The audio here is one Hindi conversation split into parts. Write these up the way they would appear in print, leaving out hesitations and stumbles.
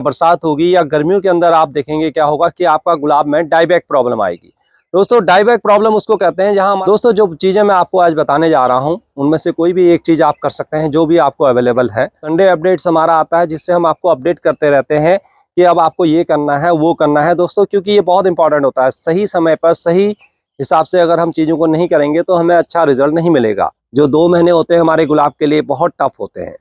बरसात होगी या गर्मियों के अंदर आप देखेंगे क्या होगा कि आपका गुलाब में डाईबैक प्रॉब्लम आएगी। दोस्तों डाईबैक प्रॉब्लम उसको कहते हैं जहां दोस्तों जो चीजें मैं आपको आज बताने जा रहा हूं उनमें से कोई भी एक चीज आप कर सकते हैं जो भी आपको अवेलेबल है। संडे अपडेट्स हमारा आता है जिससे हम आपको अपडेट करते रहते हैं कि अब आपको ये करना है वो करना है दोस्तों, क्योंकि ये बहुत इंपॉर्टेंट होता है। सही समय पर सही हिसाब से अगर हम चीजों को नहीं करेंगे तो हमें अच्छा रिजल्ट नहीं मिलेगा। जो 2 महीने होते हैं हमारे गुलाब के लिए बहुत टफ होते हैं।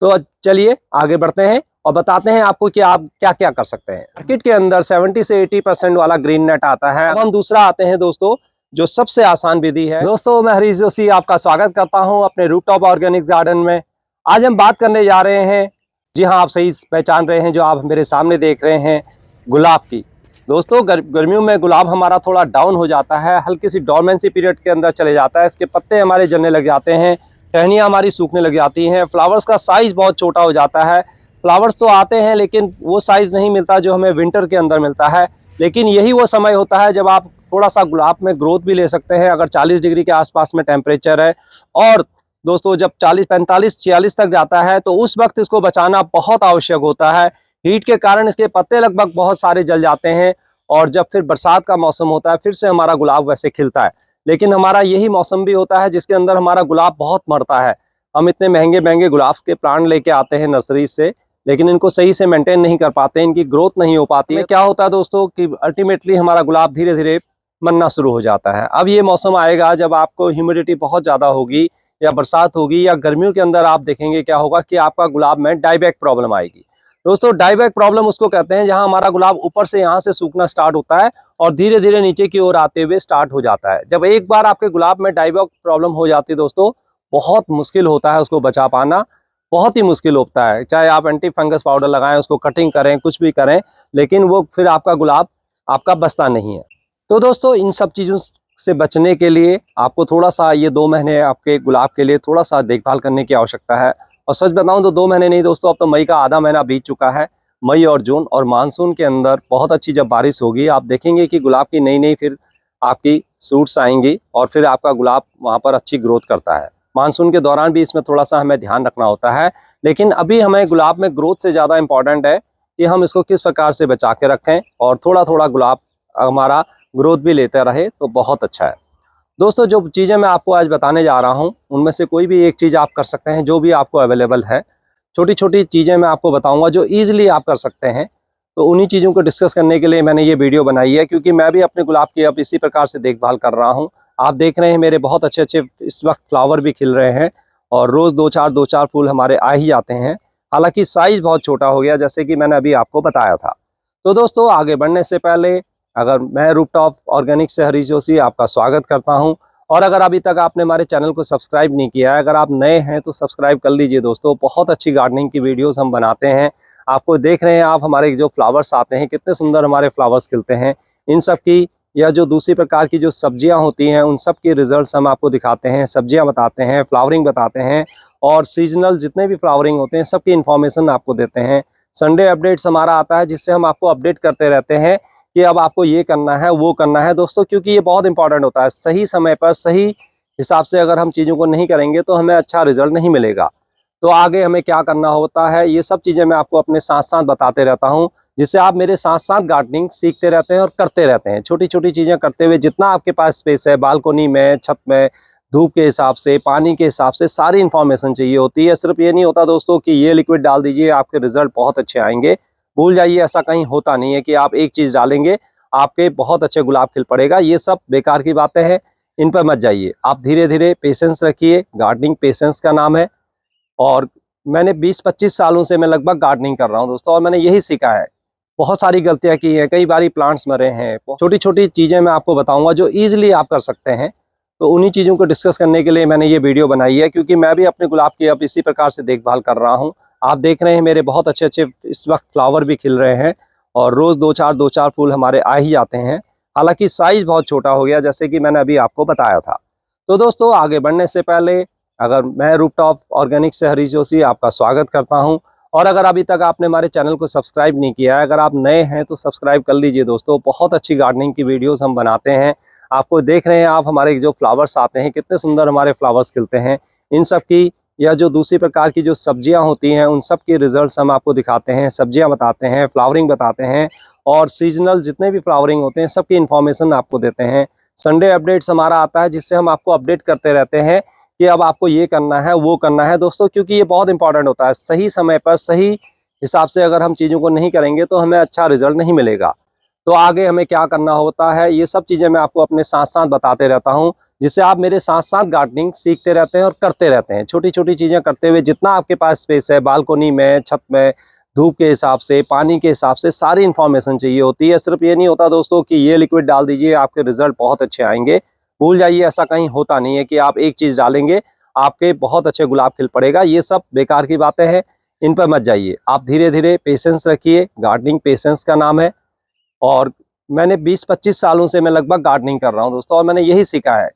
तो चलिए आगे बढ़ते हैं और बताते हैं आपको कि आप क्या क्या कर सकते हैं। मार्केट के अंदर 70 से 80% वाला ग्रीन नेट आता है। अब हम दूसरा आते हैं दोस्तों, जो सबसे आसान विधि है। दोस्तों मैं हरीश जोशी आपका स्वागत करता हूं अपने रूफटॉप ऑर्गेनिक गार्डन में। आज हम बात करने जा रहे हैं, जी हाँ आप सही पहचान रहे हैं, जो आप मेरे सामने देख रहे हैं, गुलाब की। दोस्तों गर्मियों में गुलाब हमारा थोड़ा डाउन हो जाता है, हल्की सी डोरमेंसी पीरियड के अंदर चले जाता है। इसके पत्ते हमारे जलने लग जाते हैं, टहनियाँ हमारी सूखने लग जाती हैं, फ्लावर्स का साइज बहुत छोटा हो जाता है। फ्लावर्स तो आते हैं लेकिन वो साइज नहीं मिलता जो हमें विंटर के अंदर मिलता है। लेकिन यही वो समय होता है जब आप थोड़ा सा गुलाब में ग्रोथ भी ले सकते हैं, अगर 40 डिग्री के आसपास में टेम्परेचर है। और दोस्तों जब 40, 45, 46 तक जाता है तो उस वक्त इसको बचाना बहुत आवश्यक होता है। हीट के कारण इसके पत्ते लगभग बहुत सारे जल जाते हैं और जब फिर बरसात का मौसम होता है फिर से हमारा गुलाब वैसे खिलता है। लेकिन हमारा यही मौसम भी होता है जिसके अंदर हमारा गुलाब बहुत मरता है। हम इतने महंगे महंगे गुलाब के प्लांट लेके आते हैं नर्सरी से, लेकिन इनको सही से मेंटेन नहीं कर पाते, इनकी ग्रोथ नहीं हो पाती है। क्या होता है दोस्तों कि अल्टीमेटली हमारा गुलाब धीरे धीरे मरना शुरू हो जाता है। अब ये मौसम आएगा जब आपको ह्यूमिडिटी बहुत ज़्यादा होगी या बरसात होगी या गर्मियों के अंदर आप देखेंगे क्या होगा कि आपका गुलाब में डाईबैक प्रॉब्लम आएगी। दोस्तों डाईबैक प्रॉब्लम उसको कहते हैं जहां हमारा गुलाब ऊपर से यहाँ से सूखना स्टार्ट होता है और धीरे धीरे नीचे की ओर आते हुए स्टार्ट हो जाता है। जब एक बार आपके गुलाब में डाईबैक प्रॉब्लम हो जाती है दोस्तों, बहुत मुश्किल होता है उसको बचा पाना, बहुत ही मुश्किल होता है। चाहे आप एंटी फंगस पाउडर लगाएं, उसको कटिंग करें, कुछ भी करें, लेकिन वो फिर आपका गुलाब आपका बचता नहीं है। तो दोस्तों इन सब चीज़ों से बचने के लिए आपको थोड़ा सा ये 2 महीने आपके गुलाब के लिए थोड़ा सा देखभाल करने की आवश्यकता है। और सच बताऊं तो 2 महीने नहीं दोस्तों, अब तो मई का आधा महीना बीत चुका है। मई और जून और मानसून के अंदर बहुत अच्छी जब बारिश होगी आप देखेंगे कि गुलाब की नई नई फिर आपकी सूट्स आएंगी और फिर आपका गुलाब वहाँ पर अच्छी ग्रोथ करता है। मानसून के दौरान भी इसमें थोड़ा सा हमें ध्यान रखना होता है, लेकिन अभी हमें गुलाब में ग्रोथ से ज़्यादा इम्पॉर्टेंट है कि हम इसको किस प्रकार से बचा के रखें और थोड़ा थोड़ा गुलाब हमारा ग्रोथ भी लेते रहे तो बहुत अच्छा है। दोस्तों जो चीज़ें मैं आपको आज बताने जा रहा हूं उनमें से कोई भी एक चीज़ आप कर सकते हैं जो भी आपको अवेलेबल है। छोटी छोटी चीज़ें मैं आपको बताऊंगा जो ईजिली आप कर सकते हैं। तो उन्हीं चीज़ों को डिस्कस करने के लिए मैंने ये वीडियो बनाई है, क्योंकि मैं भी अपने गुलाब की अब इसी प्रकार से देखभाल कर रहा हूँ। आप देख रहे हैं मेरे बहुत अच्छे अच्छे इस वक्त फ्लावर भी खिल रहे हैं और रोज़ दो चार फूल हमारे आ ही जाते हैं। हालांकि साइज़ बहुत छोटा हो गया जैसे कि मैंने अभी आपको बताया था। तो दोस्तों आगे बढ़ने से पहले अगर मैं रूफटॉप ऑर्गेनिक से हरीश जोशी आपका स्वागत करता हूं, और अगर अभी तक आपने हमारे चैनल को सब्सक्राइब नहीं किया है, अगर आप नए हैं तो सब्सक्राइब कर लीजिए दोस्तों। बहुत अच्छी गार्डनिंग की वीडियोस हम बनाते हैं। आपको देख रहे हैं आप हमारे जो फ्लावर्स आते हैं कितने सुंदर हमारे फ्लावर्स खिलते हैं। इन सब की या जो दूसरी प्रकार की जो सब्जियां होती हैं उन सब के रिजल्ट्स हम आपको दिखाते हैं, सब्जियां बताते हैं, फ्लावरिंग बताते हैं और सीजनल जितने भी फ्लावरिंग होते हैं सबकी इन्फॉर्मेशन आपको देते हैं। संडे अपडेट्स हमारा आता है जिससे हम आपको अपडेट करते रहते हैं कि अब आपको ये करना है वो करना है दोस्तों, क्योंकि ये बहुत इंपॉर्टेंट होता है। सही समय पर सही हिसाब से अगर हम चीज़ों को नहीं करेंगे तो हमें अच्छा रिजल्ट नहीं मिलेगा। तो आगे हमें क्या करना होता है ये सब चीज़ें मैं आपको अपने साथ साथ बताते रहता हूँ, जिससे आप मेरे साथ साथ गार्डनिंग सीखते रहते हैं और करते रहते हैं। छोटी छोटी चीज़ें करते हुए जितना आपके पास स्पेस है, बालकोनी में, छत में, धूप के हिसाब से, पानी के हिसाब से सारी इन्फॉर्मेशन चाहिए होती है। सिर्फ ये नहीं होता दोस्तों कि ये लिक्विड डाल दीजिए आपके रिजल्ट बहुत अच्छे आएंगे। भूल जाइए, ऐसा कहीं होता नहीं है कि आप एक चीज़ डालेंगे आपके बहुत अच्छे गुलाब खिल पड़ेगा। ये सब बेकार की बातें हैं, इन पर मत जाइए। आप धीरे धीरे पेशेंस रखिए, गार्डनिंग पेशेंस का नाम है। और मैंने 20-25 सालों से मैं लगभग गार्डनिंग कर रहा हूँ दोस्तों, और मैंने यही सीखा है। बहुत सारी गलतियाँ की हैं, कई बारी प्लांट्स मरे हैं। छोटी छोटी चीज़ें मैं आपको बताऊँगा जो ईजिली आप कर सकते हैं। तो उन्हीं चीज़ों को डिस्कस करने के लिए मैंने ये वीडियो बनाई है, क्योंकि मैं भी अपने गुलाब की अब इसी प्रकार से देखभाल कर रहा हूँ। आप देख रहे हैं मेरे बहुत अच्छे अच्छे इस वक्त फ्लावर भी खिल रहे हैं और रोज़ दो चार फूल हमारे आ ही जाते हैं। हालांकि साइज़ बहुत छोटा हो गया जैसे कि मैंने अभी आपको बताया था। तो दोस्तों आगे बढ़ने से पहले अगर मैं रूफटॉप ऑर्गेनिक से हरीश जोशी आपका स्वागत करता हूं, और अगर अभी तक आपने हमारे चैनल को सब्सक्राइब नहीं किया है, अगर आप नए हैं तो सब्सक्राइब कर लीजिए दोस्तों। बहुत अच्छी गार्डनिंग की वीडियोस हम बनाते हैं। आपको देख रहे हैं आप हमारे जो फ्लावर्स आते हैं कितने सुंदर हमारे फ्लावर्स खिलते हैं। इन सब की या जो दूसरी प्रकार की जो सब्जियां होती हैं उन सब के रिजल्ट्स हम आपको दिखाते हैं, सब्जियां बताते हैं, फ्लावरिंग बताते हैं और सीजनल जितने भी फ्लावरिंग होते हैं सबकी इन्फॉर्मेशन आपको देते हैं। संडे अपडेट्स हमारा आता है जिससे हम आपको अपडेट करते रहते हैं कि अब आपको ये करना है वो करना है दोस्तों, क्योंकि ये बहुत इंपॉर्टेंट होता है। सही समय पर सही हिसाब से अगर हम चीज़ों को नहीं करेंगे तो हमें अच्छा रिजल्ट नहीं मिलेगा। तो आगे हमें क्या करना होता है ये सब चीज़ें मैं आपको अपने साथ साथ बताते रहता हूँ, जिससे आप मेरे साथ साथ गार्डनिंग सीखते रहते हैं और करते रहते हैं। छोटी छोटी चीज़ें करते हुए जितना आपके पास स्पेस है, बालकोनी में, छत में, धूप के हिसाब से, पानी के हिसाब से सारी इन्फॉर्मेशन चाहिए होती है। सिर्फ ये नहीं होता दोस्तों कि ये लिक्विड डाल दीजिए आपके रिजल्ट बहुत अच्छे आएंगे। भूल जाइए, ऐसा कहीं होता नहीं है कि आप एक चीज़ डालेंगे आपके बहुत अच्छे गुलाब खिल पड़ेगा। ये सब बेकार की बातें हैं, इन पर मत जाइए। आप धीरे धीरे पेशेंस रखिए, गार्डनिंग पेशेंस का नाम है। और मैंने 20-25 सालों से मैं लगभग गार्डनिंग कर रहा हूँ दोस्तों, और मैंने यही सीखा है।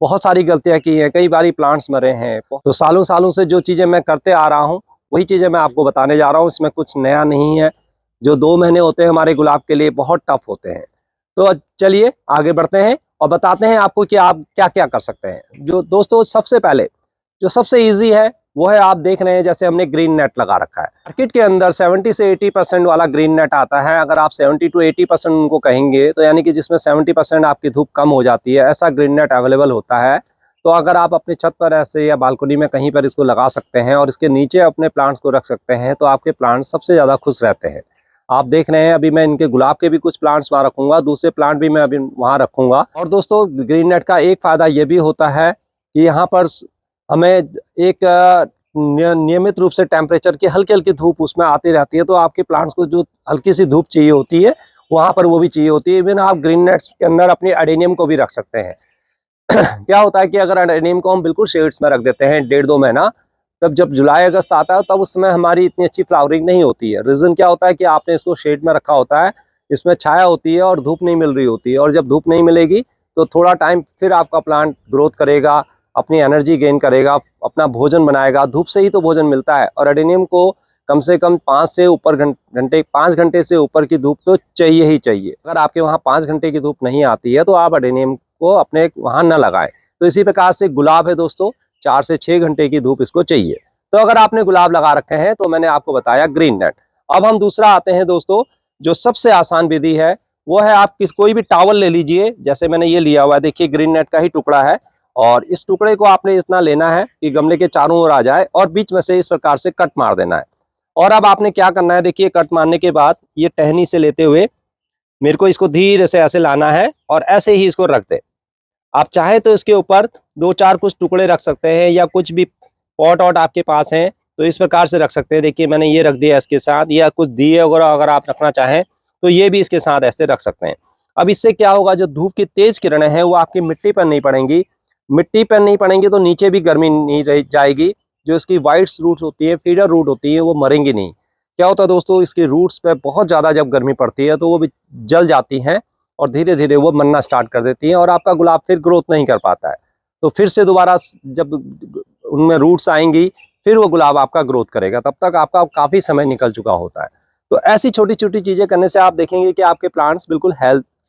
बहुत सारी गलतियाँ की हैं, कई बारी प्लांट्स मरे हैं। तो सालों सालों से जो चीज़ें मैं करते आ रहा हूँ वही चीज़ें मैं आपको बताने जा रहा हूँ, इसमें कुछ नया नहीं है। जो 2 महीने होते हैं हमारे गुलाब के लिए बहुत टफ होते हैं। तो चलिए आगे बढ़ते हैं और बताते हैं आपको कि आप क्या क्या कर सकते हैं। जो दोस्तों सबसे पहले जो सबसे ईजी है वो है, आप देख रहे हैं जैसे हमने ग्रीन नेट लगा रखा है। मार्केट के अंदर 70 से 80% वाला ग्रीन नेट आता है। अगर आप 70 to 80% उनको कहेंगे तो यानी कि जिसमें 70% आपकी धूप कम हो जाती है, ऐसा ग्रीन नेट अवेलेबल होता है। तो अगर आप अपने छत पर ऐसे या बालकनी में कहीं पर इसको लगा सकते हैं और इसके नीचे अपने प्लांट्स को रख सकते हैं तो आपके प्लांट्स सबसे ज़्यादा खुश रहते हैं। आप देख रहे हैं अभी मैं इनके गुलाब के भी कुछ प्लांट्स वहाँ रखूंगा, दूसरे प्लांट भी मैं अभी वहाँ रखूंगा। और दोस्तों ग्रीन नेट का एक फ़ायदा ये भी होता है कि यहाँ पर हमें एक नियमित रूप से टेम्परेचर की हल्की हल्की धूप उसमें आती रहती है। तो आपके प्लांट्स को जो हल्की सी धूप चाहिए होती है वहाँ पर वो भी चाहिए होती है। इवन आप ग्रीन नेट्स के अंदर अपनी एडेनियम को भी रख सकते हैं। क्या होता है कि अगर एडेनियम को हम बिल्कुल शेड्स में रख देते हैं 1.5-2 महीना, तब जब जुलाई अगस्त आता है तब उस समय हमारी इतनी अच्छी फ्लावरिंग नहीं होती है। रीज़न क्या होता है कि आपने इसको शेड में रखा होता है, इसमें छाया होती है और धूप नहीं मिल रही होती है। और जब धूप नहीं मिलेगी तो थोड़ा टाइम फिर आपका प्लांट ग्रोथ करेगा, अपनी एनर्जी गेन करेगा, अपना भोजन बनाएगा। धूप से ही तो भोजन मिलता है और एडेनियम को कम से कम 5 घंटे से ऊपर की धूप तो चाहिए ही चाहिए। अगर आपके वहाँ 5 घंटे की धूप नहीं आती है तो आप एडेनियम को अपने वहाँ न लगाएं। तो इसी प्रकार से गुलाब है दोस्तों, 4 से 6 घंटे की धूप इसको चाहिए। तो अगर आपने गुलाब लगा रखे हैं तो मैंने आपको बताया ग्रीन नेट। अब हम दूसरा आते हैं दोस्तों, जो सबसे आसान विधि है वो है, आप कोई भी टॉवल ले लीजिए। जैसे मैंने ये लिया हुआ है, देखिए ग्रीन नेट का ही टुकड़ा है और इस टुकड़े को आपने इतना लेना है कि गमले के चारों ओर आ जाए और बीच में से इस प्रकार से कट मार देना है। और अब आपने क्या करना है, देखिए कट मारने के बाद ये टहनी से लेते हुए मेरे को इसको धीरे से ऐसे लाना है और ऐसे ही इसको रख दे। आप चाहे तो इसके ऊपर 2-4 कुछ टुकड़े रख सकते हैं या कुछ भी पॉट वॉट आपके पास हैं तो इस प्रकार से रख सकते हैं। देखिए मैंने ये रख दिया इसके साथ, या कुछ दिए वगैरह अगर आप रखना चाहें तो ये भी इसके साथ ऐसे रख सकते हैं। अब इससे क्या होगा, जो धूप की तेज किरणें हैं वो आपकी मिट्टी पर नहीं पड़ेंगी। मिट्टी पर नहीं पड़ेंगी तो नीचे भी गर्मी नहीं रह जाएगी। जो इसकी वाइट्स रूट्स होती है, फीडर रूट होती है, वो मरेंगी नहीं। क्या होता है दोस्तों, इसकी रूट्स पे बहुत ज़्यादा जब गर्मी पड़ती है तो वो भी जल जाती हैं और धीरे धीरे वो मरना स्टार्ट कर देती हैं और आपका गुलाब फिर ग्रोथ नहीं कर पाता है। तो फिर से दोबारा जब उनमें रूट्स आएंगी फिर वो गुलाब आपका ग्रोथ करेगा, तब तक आपका काफ़ी समय निकल चुका होता है। तो ऐसी छोटी छोटी चीज़ें करने से आप देखेंगे कि आपके प्लांट्स बिल्कुल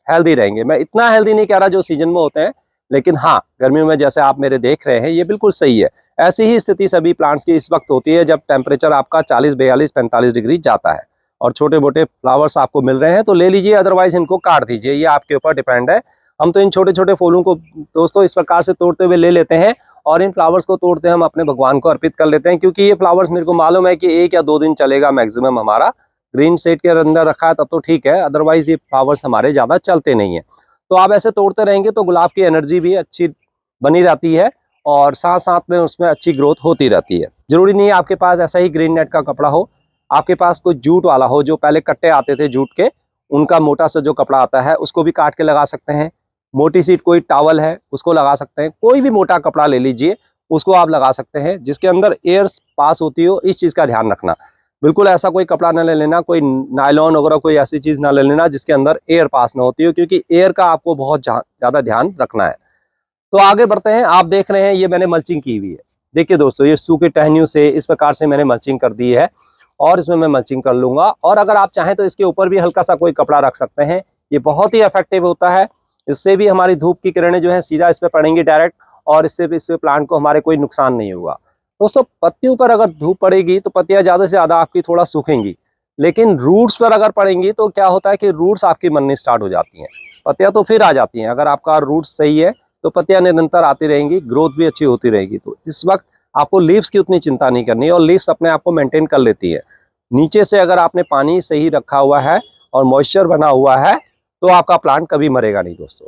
हेल्दी रहेंगे। मैं इतना हेल्दी नहीं कह रहा जो सीजन में होते हैं, लेकिन हाँ गर्मियों में जैसे आप मेरे देख रहे हैं ये बिल्कुल सही है। ऐसी ही स्थिति सभी प्लांट्स की इस वक्त होती है जब टेम्परेचर आपका 40, 42, 45 डिग्री जाता है और छोटे मोटे फ्लावर्स आपको मिल रहे हैं तो ले लीजिए, अदरवाइज इनको काट दीजिए, ये आपके ऊपर डिपेंड है। हम तो इन छोटे छोटे फूलों को दोस्तों इस प्रकार से तोड़ते हुए ले लेते हैं और इन फ्लावर्स को तोड़ते हम अपने भगवान को अर्पित कर लेते हैं, क्योंकि ये फ्लावर्स मेरे को मालूम है कि 1 या 2 दिन चलेगा मैक्सिमम हमारा। ग्रीन सेट के अंदर रखा है तब तो ठीक है, अदरवाइज ये फ्लावर्स हमारे ज़्यादा चलते नहीं है। तो आप ऐसे तोड़ते रहेंगे तो गुलाब की एनर्जी भी अच्छी बनी रहती है और साथ साथ में उसमें अच्छी ग्रोथ होती रहती है। जरूरी नहीं है आपके पास ऐसा ही ग्रीन नेट का कपड़ा हो, आपके पास कोई जूट वाला हो, जो पहले कट्टे आते थे जूट के, उनका मोटा सा जो कपड़ा आता है उसको भी काट के लगा सकते हैं। मोटी सी कोई टॉवल है उसको लगा सकते हैं, कोई भी मोटा कपड़ा ले लीजिए उसको आप लगा सकते हैं जिसके अंदर एयर पास होती हो। इस चीज़ का ध्यान रखना, बिल्कुल ऐसा कोई कपड़ा ना ले लेना, कोई नायलॉन वगैरह कोई ऐसी चीज़ ना ले लेना जिसके अंदर एयर पास ना होती हो, क्योंकि एयर का आपको बहुत ज़्यादा ध्यान रखना है। तो आगे बढ़ते हैं। आप देख रहे हैं ये मैंने मल्चिंग की हुई है। देखिए दोस्तों ये सूखे टहनियों से इस प्रकार से मैंने मल्चिंग कर दी है और इसमें मैं मल्चिंग कर लूँगा। और अगर आप चाहें तो इसके ऊपर भी हल्का सा कोई कपड़ा रख सकते हैं, ये बहुत ही इफेक्टिव होता है। इससे भी हमारी धूप की किरणें जो है सीधा इस पर पड़ेंगी डायरेक्ट और इससे भी इस प्लांट को हमारे कोई नुकसान नहीं होगा। दोस्तों पत्तियों पर अगर धूप पड़ेगी तो पत्तियां ज़्यादा से ज़्यादा आपकी थोड़ा सूखेंगी, लेकिन रूट्स पर अगर पड़ेंगी तो क्या होता है कि रूट्स आपकी मरनी स्टार्ट हो जाती हैं, पत्तियां तो फिर आ जाती हैं। अगर आपका रूट्स सही है तो पत्तियां निरंतर आती रहेंगी, ग्रोथ भी अच्छी होती रहेगी। तो इस वक्त आपको लीव्स की उतनी चिंता नहीं करनी है और लीव्स अपने आप को मेंटेन कर लेती है। नीचे से अगर आपने पानी सही रखा हुआ है और मॉइस्चर बना हुआ है तो आपका प्लांट कभी मरेगा नहीं दोस्तों।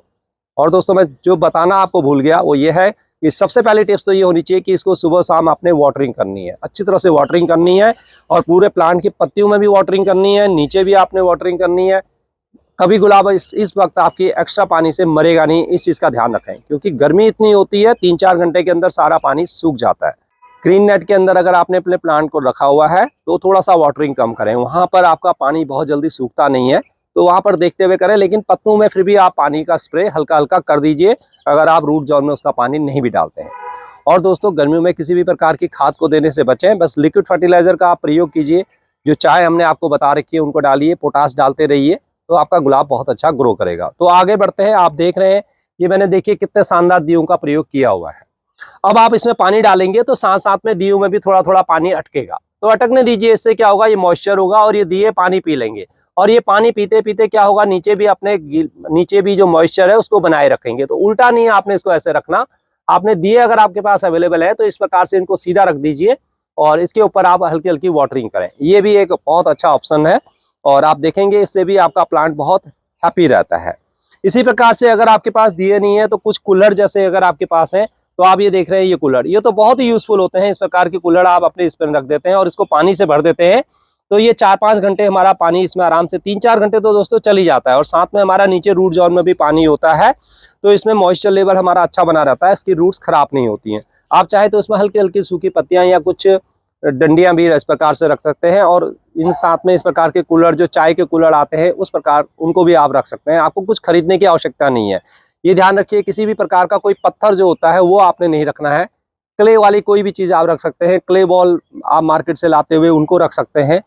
और दोस्तों मैं जो बताना आपको भूल गया वो ये है कि सबसे पहले टिप्स तो ये होनी चाहिए कि इसको सुबह शाम आपने वाटरिंग करनी है, अच्छी तरह से वाटरिंग करनी है और पूरे प्लांट की पत्तियों में भी वाटरिंग करनी है, नीचे भी आपने वाटरिंग करनी है। कभी गुलाब इस वक्त आपकी एक्स्ट्रा पानी से मरेगा नहीं, इस चीज़ का ध्यान रखें, क्योंकि गर्मी इतनी होती है 3-4 घंटे के अंदर सारा पानी सूख जाता है। ग्रीन नेट के अंदर अगर आपने अपने प्लांट को रखा हुआ है तो थोड़ा सा वाटरिंग कम करें, वहाँ पर आपका पानी बहुत जल्दी सूखता नहीं है तो वहाँ पर देखते हुए करें, लेकिन पत्तों में फिर भी आप पानी का स्प्रे हल्का हल्का कर दीजिए अगर आप रूट जोन में उसका पानी नहीं भी डालते हैं। और दोस्तों गर्मियों में किसी भी प्रकार की खाद को देने से बचें, बस लिक्विड फर्टिलाइजर का आप प्रयोग कीजिए। जो चाय हमने आपको बता रखी है उनको डालिए, पोटास डालते रहिए, तो आपका गुलाब बहुत अच्छा ग्रो करेगा। तो आगे बढ़ते हैं। आप देख रहे हैं ये मैंने देखिए कितने शानदार दियों का प्रयोग किया हुआ है। अब आप इसमें पानी डालेंगे तो साथ साथ में दियों में भी थोड़ा थोड़ा पानी अटकेगा, तो अटकने दीजिए। इससे क्या होगा, ये मॉइस्चर होगा और ये दिए पानी पी लेंगे और ये पानी पीते पीते क्या होगा, नीचे भी अपने नीचे भी जो मॉइस्चर है उसको बनाए रखेंगे। तो उल्टा नहीं आपने इसको ऐसे रखना, आपने दिए अगर आपके पास अवेलेबल है तो इस प्रकार से इनको सीधा रख दीजिए और इसके ऊपर आप हल्की हल्की वाटरिंग करें। ये भी एक बहुत अच्छा ऑप्शन है और आप देखेंगे इससे भी आपका प्लांट बहुत हैप्पी रहता है। इसी प्रकार से अगर आपके पास दिए नहीं है तो कुछ कुल्हड़ जैसे अगर आपके पास है तो आप ये देख रहे हैं ये कुल्हड़, ये तो बहुत ही यूजफुल होते हैं। इस प्रकार के कुल्हड़ आप अपने इस पर रख देते हैं और इसको पानी से भर देते हैं तो ये 4-5 घंटे हमारा पानी इसमें आराम से 3-4 घंटे तो दोस्तों चल ही जाता है। और साथ में हमारा नीचे रूट जोन में भी पानी होता है तो इसमें मॉइस्चर लेवल हमारा अच्छा बना रहता है, इसकी रूट्स खराब नहीं होती हैं। आप चाहे तो इसमें हल्की हल्की सूखी पत्तियां या कुछ डंडियां भी इस प्रकार से रख सकते हैं और इन साथ में इस प्रकार के कुल्हड़ जो चाय के कुल्हड़ आते हैं उस प्रकार उनको भी आप रख सकते हैं। आपको कुछ खरीदने की आवश्यकता नहीं है। ये ध्यान रखिए किसी भी प्रकार का कोई पत्थर जो होता है वो आपने नहीं रखना है। क्ले वाली कोई भी चीज़ आप रख सकते हैं, क्ले बॉल आप मार्केट से लाते हुए उनको रख सकते हैं।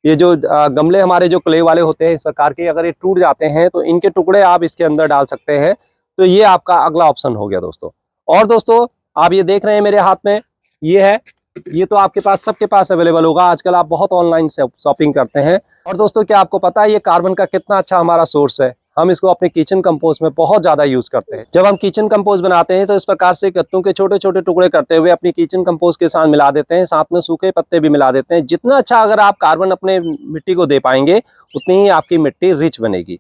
ये जो गमले हमारे जो क्ले वाले होते हैं इस प्रकार के, अगर ये टूट जाते हैं तो इनके टुकड़े आप इसके अंदर डाल सकते हैं। तो ये आपका अगला ऑप्शन हो गया दोस्तों। और दोस्तों आप ये देख रहे हैं मेरे हाथ में ये है, ये तो आपके पास सबके पास अवेलेबल होगा, आजकल आप बहुत ऑनलाइन शॉपिंग करते हैं। और दोस्तों क्या आपको पता है ये कार्बन का कितना अच्छा हमारा सोर्स है, हम इसको अपने किचन कंपोस्ट में बहुत ज्यादा यूज करते हैं। जब हम किचन कंपोस्ट बनाते हैं तो इस प्रकार से गत्तों के छोटे छोटे टुकड़े करते हुए अपनी किचन कंपोस्ट के साथ मिला देते हैं, साथ में सूखे पत्ते भी मिला देते हैं। जितना अच्छा अगर आप कार्बन अपने मिट्टी को दे पाएंगे उतनी ही आपकी मिट्टी रिच बनेगी।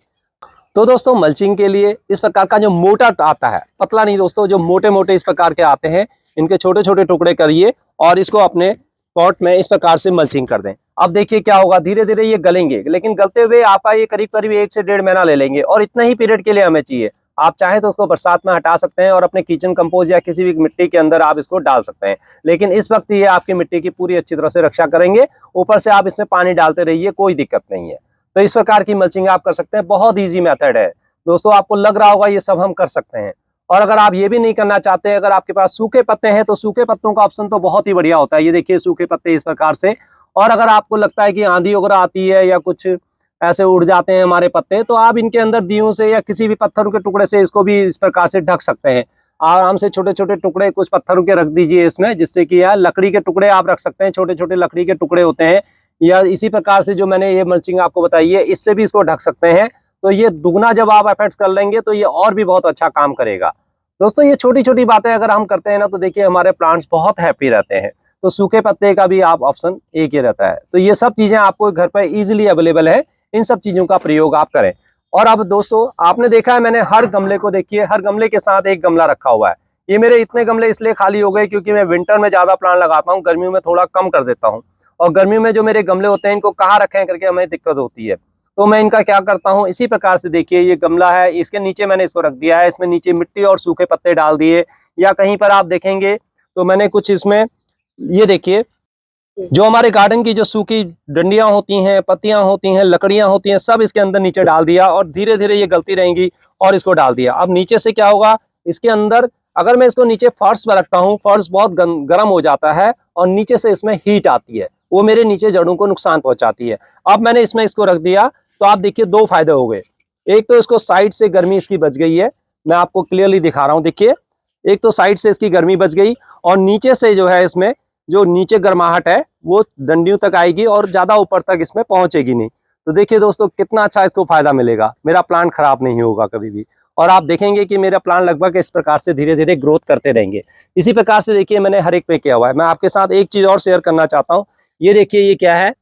तो दोस्तों मल्चिंग के लिए इस प्रकार का जो मोटा आता है, पतला नहीं दोस्तों, जो मोटे मोटे इस प्रकार के आते हैं, इनके छोटे छोटे टुकड़े करिए और इसको अपने पॉट में इस प्रकार से मल्चिंग कर दें। अब देखिए क्या होगा, धीरे धीरे ये गलेंगे, लेकिन गलते हुए आपका ये करीब करीब 1 से 1.5 महीना ले लेंगे और इतना ही पीरियड के लिए हमें चाहिए। आप चाहें तो उसको बरसात में हटा सकते हैं और अपने किचन कंपोस्ट या किसी भी मिट्टी के अंदर आप इसको डाल सकते हैं, लेकिन इस वक्त ये आपकी मिट्टी की पूरी अच्छी तरह से रक्षा करेंगे। ऊपर से आप इसमें पानी डालते रहिए, कोई दिक्कत नहीं है। तो इस प्रकार की मल्चिंग आप कर सकते हैं, बहुत ईजी मेथड है दोस्तों। आपको लग रहा होगा ये सब हम कर सकते हैं। और अगर आप ये भी नहीं करना चाहते, अगर आपके पास सूखे पत्ते हैं तो सूखे पत्तों का ऑप्शन तो बहुत ही बढ़िया होता है। ये देखिए सूखे पत्ते इस प्रकार से। और अगर आपको लगता है कि आंधी वगैरह आती है या कुछ ऐसे उड़ जाते हैं हमारे पत्ते, तो आप इनके अंदर दियों से या किसी भी पत्थरों के टुकड़े से इसको भी इस प्रकार से ढक सकते हैं। आराम से छोटे छोटे टुकड़े कुछ पत्थरों के रख दीजिए इसमें, जिससे कि यार लकड़ी के टुकड़े आप रख सकते हैं, छोटे छोटे लकड़ी के टुकड़े होते हैं, या इसी प्रकार से जो मैंने ये मल्चिंग आपको बताई है इससे भी इसको ढक सकते हैं। तो ये दुगना जब आप एफर्ट्स कर लेंगे तो ये और भी बहुत अच्छा काम करेगा दोस्तों। ये छोटी छोटी बातें अगर हम करते हैं ना तो देखिए हमारे प्लांट्स बहुत हैप्पी रहते हैं। तो सूखे पत्ते का भी आप ऑप्शन एक ही रहता है। तो ये सब चीजें आपको घर पर इजीली अवेलेबल है, इन सब चीजों का प्रयोग आप करें। और अब दोस्तों आपने देखा है मैंने हर गमले को देखिए, हर गमले के साथ एक गमला रखा हुआ है। ये मेरे इतने गमले इसलिए खाली हो गए क्योंकि मैं विंटर में ज्यादा प्लांट लगाता हूँ, गर्मियों में थोड़ा कम कर देता हूँ। और गर्मियों में जो मेरे गमले होते हैं इनको कहाँ रखें करके हमें दिक्कत होती है। तो मैं इनका क्या करता हूँ, इसी प्रकार से देखिए ये गमला है, इसके नीचे मैंने इसको रख दिया है, इसमें नीचे मिट्टी और सूखे पत्ते डाल दिए। या कहीं पर आप देखेंगे तो मैंने कुछ इसमें, ये देखिए जो हमारे गार्डन की जो सूखी डंडियां होती हैं, पत्तियां होती हैं, लकड़ियां होती हैं, सब इसके अंदर नीचे डाल दिया और धीरे धीरे ये गलती रहेंगी और इसको डाल दिया। अब नीचे से क्या होगा, इसके अंदर अगर मैं इसको नीचे फर्श पर रखता हूँ, फर्श बहुत गर्म हो जाता है और नीचे से इसमें हीट आती है, वो मेरे नीचे जड़ों को नुकसान पहुंचाती है। अब मैंने इसमें इसको रख दिया तो आप देखिए 2 फायदे हो गए। एक तो इसको साइड से गर्मी इसकी बच गई है, मैं आपको क्लियरली दिखा रहा हूँ, देखिए एक तो साइड से इसकी गर्मी बच गई और नीचे से जो है इसमें जो नीचे गर्माहट है वो डंडियों तक आएगी और ज़्यादा ऊपर तक इसमें पहुंचेगी नहीं। तो देखिए दोस्तों कितना अच्छा इसको फायदा मिलेगा, मेरा प्लांट खराब नहीं होगा कभी भी। और आप देखेंगे कि मेरा प्लांट लगभग इस प्रकार से धीरे धीरे ग्रोथ करते रहेंगे। इसी प्रकार से देखिए मैंने हर एक पे किया हुआ है। मैं आपके साथ एक चीज़ और शेयर करना चाहता हूँ। ये देखिए ये क्या है,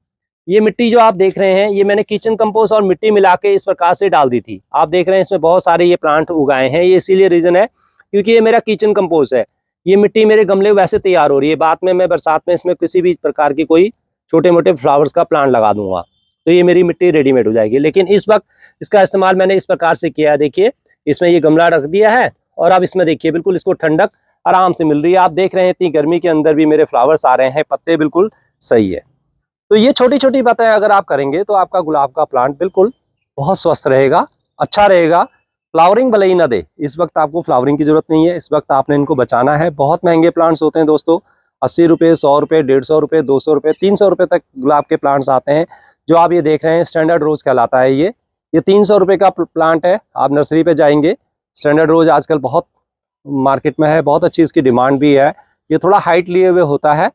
ये मिट्टी जो आप देख रहे हैं ये मैंने किचन कंपोस्ट और मिट्टी मिला के इस प्रकार से डाल दी थी। आप देख रहे हैं इसमें बहुत सारे ये प्लांट उगाए हैं। ये इसीलिए रीज़न है क्योंकि ये मेरा किचन कंपोस्ट है। ये मिट्टी मेरे गमले वैसे तैयार हो रही है, बाद में मैं बरसात में इसमें किसी भी प्रकार की कोई छोटे मोटे फ्लावर्स का प्लांट लगा दूंगा तो ये मेरी मिट्टी रेडीमेड हो जाएगी। लेकिन इस वक्त इसका इस्तेमाल मैंने इस प्रकार से किया है। देखिए इसमें ये गमला रख दिया है और अब इसमें देखिए बिल्कुल इसको ठंडक आराम से मिल रही है। आप देख रहे हैं इतनी गर्मी के अंदर भी मेरे फ्लावर्स आ रहे हैं, पत्ते बिल्कुल सही है। तो ये छोटी छोटी बातें अगर आप करेंगे तो आपका गुलाब का प्लांट बिल्कुल बहुत स्वस्थ रहेगा, अच्छा रहेगा। फ्लावरिंग भले ही ना दे, इस वक्त आपको फ्लावरिंग की जरूरत नहीं है, इस वक्त आपने इनको बचाना है। बहुत महंगे प्लांट्स होते हैं दोस्तों, 80 रुपये, 100 रुपये, 150 रुपये, 200 रुपये, 300 रुपये तक गुलाब के प्लांट्स आते हैं। जो आप ये देख रहे हैं स्टैंडर्ड रोज कहलाता है। ये 300 रुपये का प्लांट है। आप नर्सरी पे जाएंगे, स्टैंडर्ड रोज आजकल बहुत मार्केट में है, बहुत अच्छी इसकी डिमांड भी है। ये थोड़ा हाइट लिए हुए होता है।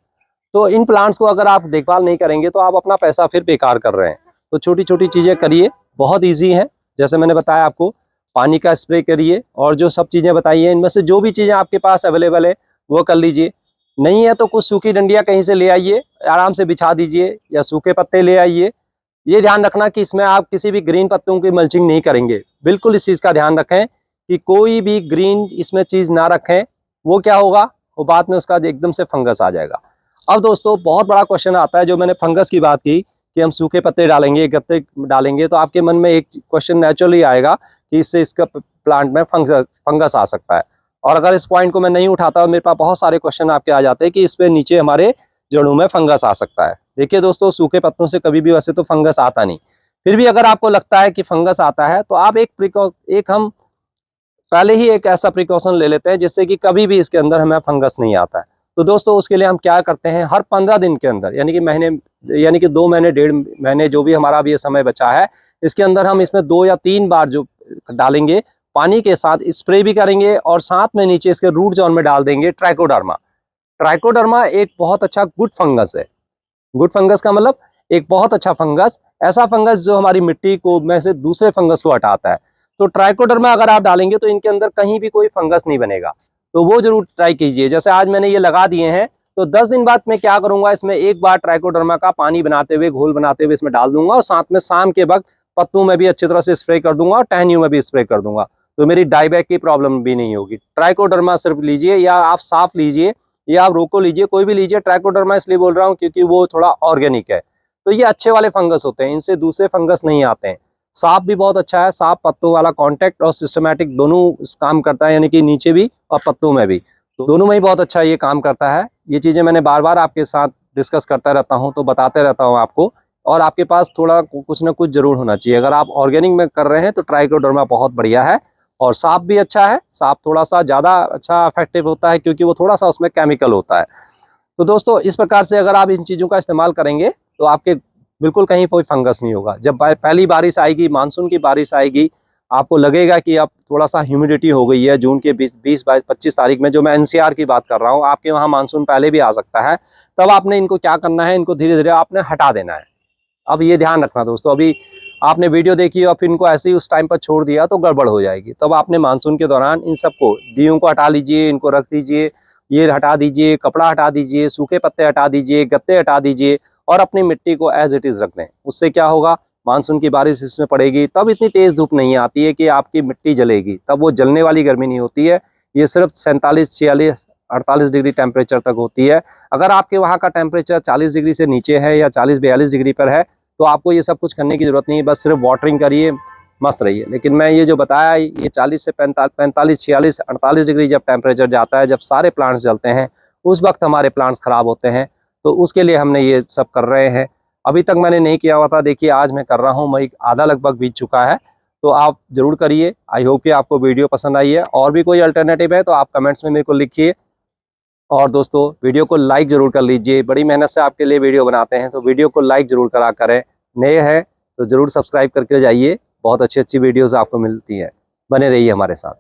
तो इन प्लांट्स को अगर आप देखभाल नहीं करेंगे तो आप अपना पैसा फिर बेकार कर रहे हैं। तो छोटी छोटी चीज़ें करिए, बहुत ईजी है। जैसे मैंने बताया आपको, पानी का स्प्रे करिए और जो सब चीज़ें बताई हैं इनमें से जो भी चीज़ें आपके पास अवेलेबल है वो कर लीजिए। नहीं है तो कुछ सूखी डंडियाँ कहीं से ले आइए, आराम से बिछा दीजिए, या सूखे पत्ते ले आइए। ये ध्यान रखना कि इसमें आप किसी भी ग्रीन पत्तों की मल्चिंग नहीं करेंगे। बिल्कुल इस चीज़ का ध्यान रखें कि कोई भी ग्रीन इसमें चीज़ ना रखें। वो क्या होगा, वो बाद में उसका एकदम से फंगस आ जाएगा। अब दोस्तों बहुत बड़ा क्वेश्चन आता है, जो मैंने फंगस की बात की कि हम सूखे पत्ते डालेंगे, गत्ते डालेंगे, तो आपके मन में एक क्वेश्चन नेचुरली आएगा कि इससे इसका प्लांट में फंगस आ सकता है। और अगर इस पॉइंट को मैं नहीं उठाता, मेरे पास बहुत सारे क्वेश्चन आपके आ जाते हैं कि इस पे नीचे हमारे जड़ों में फंगस आ सकता है। देखिए दोस्तों, सूखे पत्तों से कभी भी वैसे तो फंगस आता नहीं, फिर भी अगर आपको लगता है कि फंगस आता है तो आप हम पहले ही एक ऐसा प्रिकॉशन ले लेते हैं जिससे कि कभी भी इसके अंदर हमें फंगस नहीं आता है। तो दोस्तों उसके लिए हम क्या करते हैं, हर 15 दिन के अंदर, यानी कि 2 महीने 1.5 महीने जो भी हमारा अभी ये समय बचा है, इसके अंदर हम इसमें 2 या 3 बार जो डालेंगे, पानी के साथ स्प्रे भी करेंगे और साथ में नीचे इसके रूट जोन में डाल देंगे ट्राइकोडर्मा। ट्राइकोडर्मा एक बहुत अच्छा गुड फंगस है। गुड फंगस का मतलब एक बहुत अच्छा फंगस, ऐसा फंगस जो हमारी मिट्टी को में से दूसरे फंगस को हटाता है। तो ट्राइकोडर्मा अगर आप डालेंगे तो इनके अंदर कहीं भी कोई फंगस नहीं बनेगा। तो वो जरूर ट्राई कीजिए। जैसे आज मैंने ये लगा दिए हैं, तो 10 दिन बाद मैं क्या करूंगा, इसमें एक बार ट्राइकोडर्मा का पानी बनाते हुए, घोल बनाते हुए इसमें डाल दूंगा और साथ में शाम के वक्त पत्तों में भी अच्छी तरह से स्प्रे कर दूंगा और टहनियों में भी स्प्रे कर दूंगा। तो मेरी डाईबैक की प्रॉब्लम भी नहीं होगी। ट्राइकोडर्मा सिर्फ लीजिए, या आप साफ लीजिए या आप रोको लीजिए, कोई भी लीजिए। ट्राइकोडर्मा इसलिए बोल रहा हूँ क्योंकि वो थोड़ा ऑर्गेनिक है। तो ये अच्छे वाले फंगस होते हैं, इनसे दूसरे फंगस नहीं आते हैं। साफ भी बहुत अच्छा है, साफ पत्तों वाला कॉन्टैक्ट और सिस्टमैटिक दोनों काम करता है, यानी कि नीचे भी और पत्तों में भी, तो दोनों में ही बहुत अच्छा ये काम करता है। ये चीज़ें मैंने बार बार आपके साथ डिस्कस करता रहता हूँ, तो बताते रहता हूँ आपको। और आपके पास थोड़ा कुछ ना कुछ जरूर होना चाहिए। अगर आप ऑर्गेनिक में कर रहे हैं तो ट्राइकोडर्मा बहुत बढ़िया है। और साफ भी अच्छा है, साफ थोड़ा सा ज़्यादा अच्छा इफेक्टिव होता है क्योंकि वो थोड़ा सा उसमें केमिकल होता है। तो दोस्तों इस प्रकार से अगर आप इन चीज़ों का इस्तेमाल करेंगे तो आपके बिल्कुल कहीं कोई फंगस नहीं होगा। जब पहली बारिश आएगी, मानसून की बारिश आएगी, आपको लगेगा कि अब थोड़ा सा ह्यूमिडिटी हो गई है। जून के 20-25 तारीख में, जो मैं एनसीआर की बात कर रहा हूँ, आपके वहाँ मानसून पहले भी आ सकता है। तब आपने इनको क्या करना है, इनको धीरे धीरे आपने हटा देना है। अब ये ध्यान रखना दोस्तों, अभी आपने वीडियो देखी और फिर इनको ऐसे ही उस टाइम पर छोड़ दिया तो गड़बड़ हो जाएगी। तब आपने मानसून के दौरान इन सबको, दियों को हटा लीजिए, इनको रख दीजिए, ये हटा दीजिए, कपड़ा हटा दीजिए, सूखे पत्ते हटा दीजिए, गत्ते हटा दीजिए और अपनी मिट्टी को एज इट इज़ रख दें। उससे क्या होगा, मानसून की बारिश इसमें पड़ेगी तब इतनी तेज़ धूप नहीं आती है कि आपकी मिट्टी जलेगी, तब वो जलने वाली गर्मी नहीं होती है। ये सिर्फ 47, 46, 48 डिग्री टेम्परेचर तक होती है। अगर आपके वहाँ का टेम्परेचर 40 डिग्री से नीचे है या 40-42 डिग्री पर है तो आपको ये सब कुछ करने की ज़रूरत नहीं है, बस सिर्फ वाटरिंग करिए, मस्त रहिए। लेकिन मैं ये जो बताया, ये 40 से 45, 46, 48 डिग्री जब टेम्परेचर जाता है, जब सारे प्लांट्स जलते हैं, उस वक्त हमारे प्लांट्स ख़राब होते हैं। तो उसके लिए हमने ये सब कर रहे हैं। अभी तक मैंने नहीं किया हुआ था, देखिए आज मैं कर रहा हूँ, मई आधा लगभग बीत चुका है। तो आप ज़रूर करिए। आई होप कि आपको वीडियो पसंद आई है। और भी कोई अल्टरनेटिव है तो आप कमेंट्स में मेरे को लिखिए। और दोस्तों वीडियो को लाइक ज़रूर कर लीजिए, बड़ी मेहनत से आपके लिए वीडियो बनाते हैं, तो वीडियो को लाइक ज़रूर करा करें। नए हैं तो ज़रूर सब्सक्राइब करके जाइए, बहुत अच्छी अच्छी वीडियोज़ आपको मिलती हैं। बने रहिए हमारे साथ।